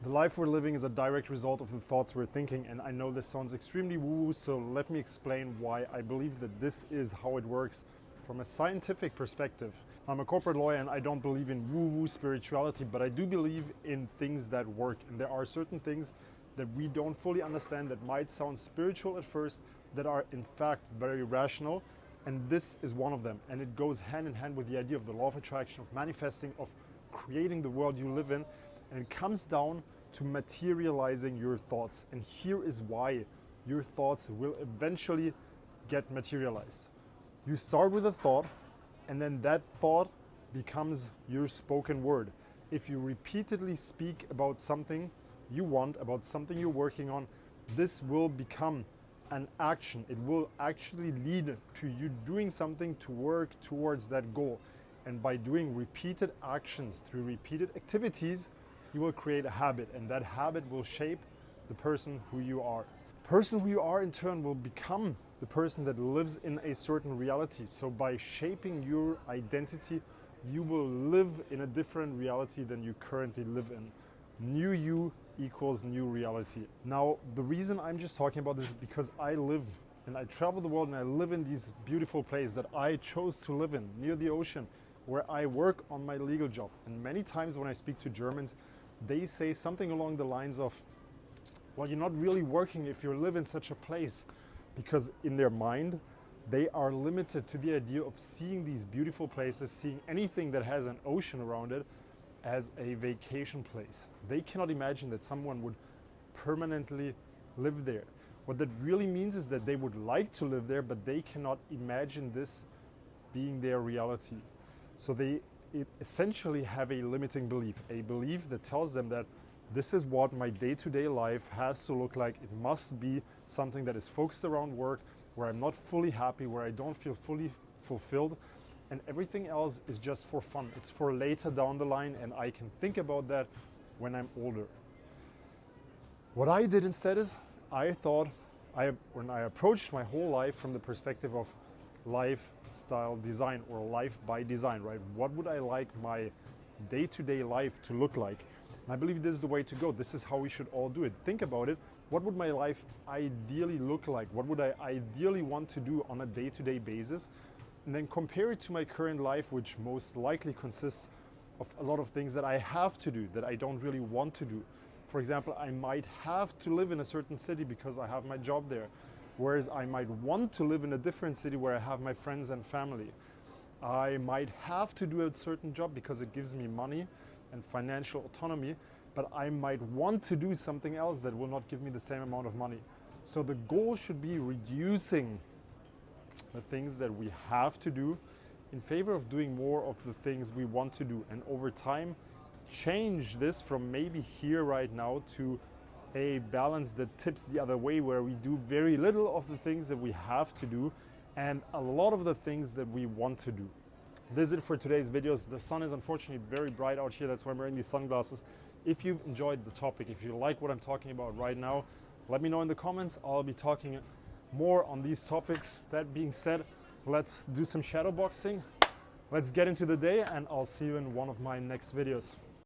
The life we're living is a direct result of the thoughts we're thinking, and I know this sounds extremely woo-woo, so let me explain why I believe that this is how it works from a scientific perspective. I'm a corporate lawyer and I don't believe in woo-woo spirituality, but I do believe in things that work. And there are certain things that we don't fully understand that might sound spiritual at first, that are in fact very rational. And this is one of them. And it goes hand in hand with the idea of the law of attraction, of manifesting, of creating the world you live in. And it comes down to materializing your thoughts. And here is why your thoughts will eventually get materialized. You start with a thought, and then that thought becomes your spoken word. If you repeatedly speak about something you want, about something you're working on, this will become an action. It will actually lead to you doing something to work towards that goal. And by doing repeated actions through repeated activities, you will create a habit, and that habit will shape the person who you are. The person who you are in turn will become the person that lives in a certain reality. So by shaping your identity, you will live in a different reality than you currently live in. New you equals new reality. Now, the reason I'm just talking about this is because I live and I travel the world and I live in these beautiful places that I chose to live in, near the ocean, where I work on my legal job. And many times when I speak to Germans, they say something along the lines of, well, you're not really working if you live in such a place, because in their mind, they are limited to the idea of seeing these beautiful places, seeing anything that has an ocean around it as a vacation place. They cannot imagine that someone would permanently live there. What that really means is that they would like to live there, but they cannot imagine this being their reality. So they essentially have a limiting belief, a belief that tells them that this is what my day-to-day life has to look like. It must be something that is focused around work, where I'm not fully happy, where I don't feel fully fulfilled, and everything else is just for fun. It's for later down the line, and I can think about that when I'm older. What I did instead is I thought, when I approached my whole life from the perspective of lifestyle design or life by design, right? What would I like my day-to-day life to look like? And I believe this is the way to go. This is how we should all do it. Think about it. What would my life ideally look like? What would I ideally want to do on a day-to-day basis? And then compare it to my current life, which most likely consists of a lot of things that I have to do, that I don't really want to do. For example, I might have to live in a certain city because I have my job there, whereas I might want to live in a different city where I have my friends and family. I might have to do a certain job because it gives me money and financial autonomy, but I might want to do something else that will not give me the same amount of money. So the goal should be reducing the things that we have to do in favor of doing more of the things we want to do. And over time, change this from maybe here right now to a balance that tips the other way, where we do very little of the things that we have to do and a lot of the things that we want to do. This is it for today's videos. The sun is unfortunately very bright out here. That's why I'm wearing these sunglasses. If you've enjoyed the topic, if you like what I'm talking about right now, let me know in the comments. I'll be talking more on these topics. That being said, let's do some shadow boxing. Let's get into the day, and I'll see you in one of my next videos.